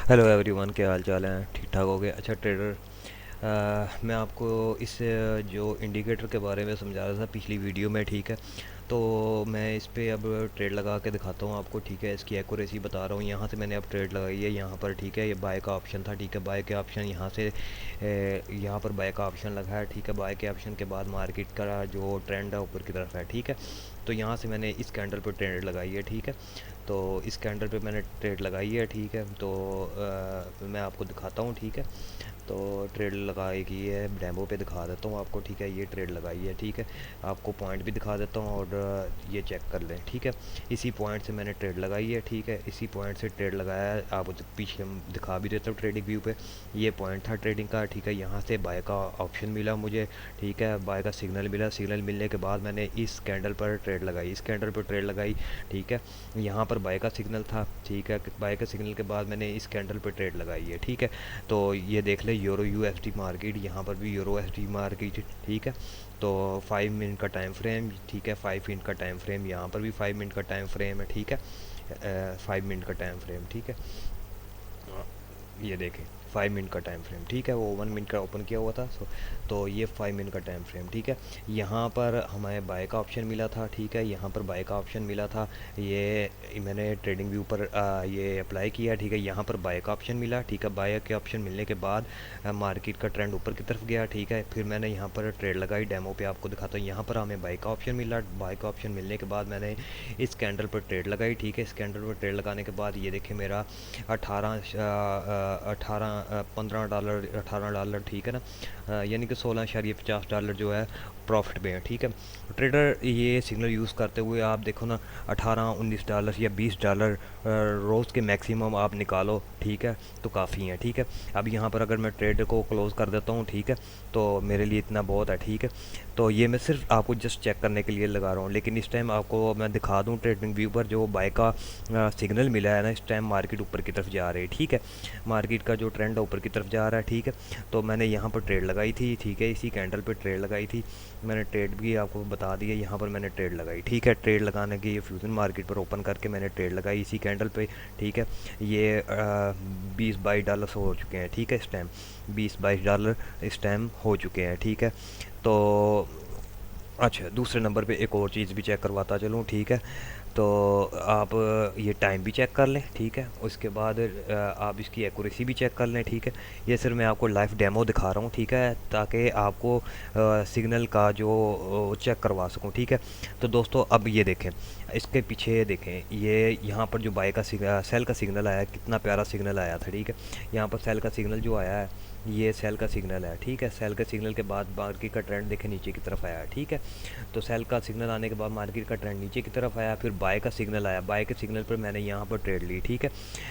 Hello everyone, क्या हाल चाल है? ठीक ठाक हो गए? अच्छा ट्रेडर, मैं आपको इस जो इंडिकेटर के बारे में समझा रहा था पिछली वीडियो में, ठीक है। तो मैं इस पे अब ट्रेड लगा के दिखाता हूँ आपको, ठीक है। इसकी एक्यूरेसी बता रहा हूँ। यहाँ से मैंने अब ट्रेड लगाई है यहाँ पर, ठीक है। ये बाय का ऑप्शन था, ठीक है। बाय के ऑप्शन यहाँ से यहाँ पर बाय का ऑप्शन लगा है, ठीक है। बाय के ऑप्शन के बाद मार्केट का जो ट्रेंड है ऊपर की तरफ है, ठीक है। तो यहाँ से मैंने इस कैंडल पर ट्रेड लगाई है, ठीक है। तो इस कैंडल पे मैंने ट्रेड लगाई है, ठीक है। तो मैं आपको दिखाता हूँ, ठीक है। तो ट्रेड लगाई की है, डेमो पे दिखा देता हूँ आपको, ठीक है। ये ट्रेड लगाई है, ठीक है। आपको पॉइंट भी दिखा देता हूँ और ये चेक कर लें, ठीक है। इसी पॉइंट से मैंने ट्रेड लगाई है, ठीक है। इसी पॉइंट से ट्रेड लगाया है। आप पीछे हम दिखा भी देता हूँ ट्रेडिंग व्यू पे। ये पॉइंट था ट्रेडिंग का, ठीक है। यहाँ से बाय का ऑप्शन मिला मुझे, ठीक है। बाय का सिग्नल मिला। सिग्नल मिलने के बाद मैंने इस कैंडल पर ट्रेड लगाई, इस कैंडल पर ट्रेड लगाई, ठीक है। यहाँ पर बाय का सिग्नल था, ठीक है। बाय का सिग्नल के बाद मैंने इस कैंडल पर ट्रेड लगाई है, ठीक है। तो ये देख ले, यूरो यूएसडी मार्केट, यहाँ पर भी यूरो एसडी मार्केट, ठीक है। तो 5 मिनट का टाइम फ्रेम, ठीक है। 5 मिनट का टाइम फ्रेम, यहाँ पर भी 5 मिनट का टाइम फ्रेम है, ठीक है। 5 मिनट का टाइम फ्रेम, ठीक है। ये देखें, 5 मिनट का टाइम फ्रेम, ठीक है। वो 1 मिनट का ओपन किया हुआ था, तो ये 5 मिनट का टाइम फ्रेम, ठीक है। यहाँ पर हमें बाय का ऑप्शन मिला था, ठीक है। यहाँ पर बाय का ऑप्शन मिला था। ये मैंने ट्रेडिंग व्यू पर ये अप्लाई किया, ठीक है। यहाँ पर बाय का ऑप्शन मिला, ठीक है। बाय के ऑप्शन मिलने के बाद मार्केट का ट्रेंड ऊपर की तरफ गया, ठीक है। फिर मैंने यहाँ पर ट्रेड लगाई, डेमो पे आपको दिखाता हूँ। यहाँ पर हमें बाय का ऑप्शन मिला। बाय का ऑप्शन मिलने के बाद मैंने इस कैंडल पर ट्रेड लगाई, ठीक है। इस कैंडल पर ट्रेड लगाने के बाद ये देखें, मेरा 15 डॉलर, $18, ठीक है ना। यानी कि $16.50 जो है प्रॉफिट में है, ठीक है। ट्रेडर ये सिग्नल यूज़ करते हुए आप देखो ना, $18-19 या $20 रोज़ के मैक्सिमम आप निकालो, ठीक है। तो काफ़ी है, ठीक है। अब यहाँ पर अगर मैं ट्रेड को क्लोज़ कर देता हूँ, ठीक है, तो मेरे लिए इतना बहुत है, ठीक है। तो ये मैं सिर्फ आपको जस्ट चेक करने के लिए लगा रहा हूँ, लेकिन इस टाइम आपको मैं दिखा दूँ ट्रेडिंग व्यू पर जो बाय का सिग्नल मिला है ना, इस टाइम मार्केट ऊपर की तरफ जा रही है, ठीक है। मार्केट का जो ट्रेंड है ऊपर की तरफ जा रहा है, ठीक है। तो मैंने यहाँ पर ट्रेड लगाई थी, ठीक है। इसी कैंडल पे ट्रेड लगाई थी। मैंने ट्रेड भी आपको बता दिया, यहाँ पर मैंने ट्रेड लगाई, ठीक है। ट्रेड लगाने की ये फ्यूजन मार्केट पर ओपन करके मैंने ट्रेड लगाई इसी कैंडल पे, ठीक है। ये 20-22 डॉलर हो चुके हैं, ठीक है। इस टाइम 20-22 डॉलर इस टाइम हो चुके हैं, ठीक है। तो अच्छा, दूसरे नंबर पे एक और चीज़ भी चेक करवाता चलूँ, ठीक है। तो आप ये टाइम भी चेक कर लें, ठीक है। उसके बाद आप इसकी एक्यूरेसी भी चेक कर लें, ठीक है। ये सिर्फ मैं आपको लाइव डेमो दिखा रहा हूँ, ठीक है, ताकि आपको सिग्नल का जो चेक करवा सकूँ, ठीक है। तो दोस्तों अब ये देखें, इसके पीछे देखें, ये यहाँ पर जो बाय का सेल का सिग्नल आया, कितना प्यारा सिग्नल आया था, ठीक है। यहाँ पर सेल का सिग्नल जो आया है, ये सेल का सिग्नल है, ठीक है। सेल का सिग्नल के बाद मार्केट का ट्रेंड देखें नीचे की तरफ आया, ठीक है। तो सेल का सिग्नल आने के बाद मार्केट का ट्रेंड नीचे की तरफ आया, फिर बाय का सिग्नल आया। बाय के सिग्नल पर मैंने यहाँ पर ट्रेड ली, ठीक है।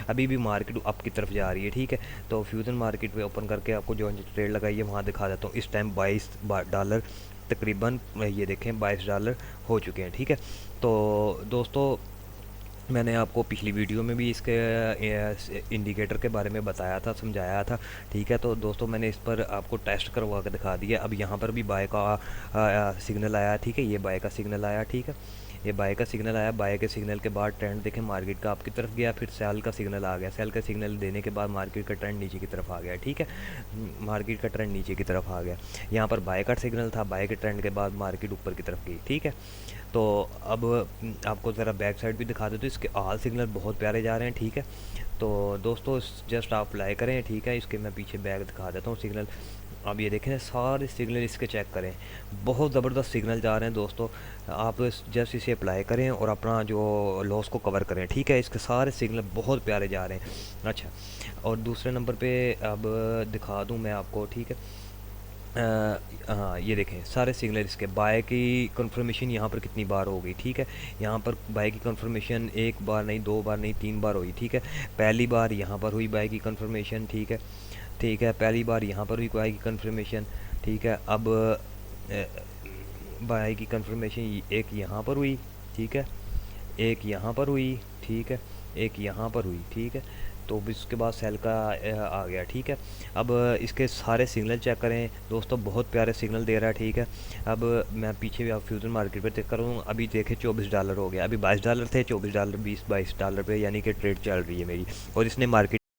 अभी भी मार्केट अप की तरफ जा रही है, ठीक है। तो फ्यूजन मार्केट पे ओपन करके आपको जो ट्रेड लगाई है वहाँ दिखा देता हूँ। इस टाइम $22 तकरीबन, ये देखें, $22 हो चुके हैं, ठीक है। तो दोस्तों मैंने आपको पिछली वीडियो में भी इसके इंडिकेटर के बारे में बताया था, समझाया था, ठीक है। तो दोस्तों मैंने इस पर आपको टेस्ट करवा के दिखा दिया। अब यहाँ पर भी बाय का सिग्नल आया, ठीक है। ये बाय का सिग्नल आया, ठीक है। ये बाय का सिग्नल आया। बाय के सिग्नल के बाद ट्रेंड देखें मार्केट का आपकी तरफ गया, फिर सेल का सिग्नल आ गया। सेल का सिग्नल देने के बाद मार्केट का ट्रेंड नीचे की तरफ आ गया, ठीक है। मार्केट का ट्रेंड नीचे की तरफ आ गया। यहाँ पर बाय का सिग्नल था, बाय के ट्रेंड के बाद मार्केट ऊपर की तरफ गई, ठीक है। तो अब आपको ज़रा बैक साइड भी दिखा देते, तो इसके ऑल सिग्नल बहुत प्यारे जा रहे हैं, ठीक है। तो दोस्तों जस्ट आप अप्लाई करें, ठीक है। इसके मैं पीछे बैक दिखा देता हूँ सिग्नल। अब ये देखें, सारे सिग्नल इसके चेक करें, बहुत ज़बरदस्त सिग्नल जा रहे हैं दोस्तों। आप जस्ट इसे अप्लाई करें और अपना जो लॉस को कवर करें, ठीक है। इसके सारे सिग्नल बहुत प्यारे जा रहे हैं। अच्छा, और दूसरे नंबर पे अब दिखा दूँ मैं आपको, ठीक है। हाँ, ये देखें, सारे सिग्नल इसके बाय की कंफर्मेशन यहाँ पर कितनी बार हो गई, ठीक है। यहाँ पर बाय की कंफर्मेशन एक बार नहीं, दो बार नहीं, 3 बार हुई, ठीक है। पहली बार यहाँ पर हुई बाय की कंफर्मेशन, ठीक है, ठीक है। पहली बार यहाँ पर हुई बाय की कंफर्मेशन, ठीक है। अब बाय की कंफर्मेशन एक यहाँ पर हुई, ठीक है, एक यहाँ पर हुई, ठीक है, एक यहाँ पर हुई, ठीक है। तो अब इसके बाद सेल का आ गया, ठीक है। अब इसके सारे सिग्नल चेक करें दोस्तों, बहुत प्यारे सिग्नल दे रहा है, ठीक है। अब मैं पीछे भी आप फ्यूजन मार्केट पे चेक करूँ, अभी देखे $24 हो गया। अभी $22 थे, $24, $20-22 पे, यानी कि ट्रेड चल रही है मेरी, और इसने मार्केट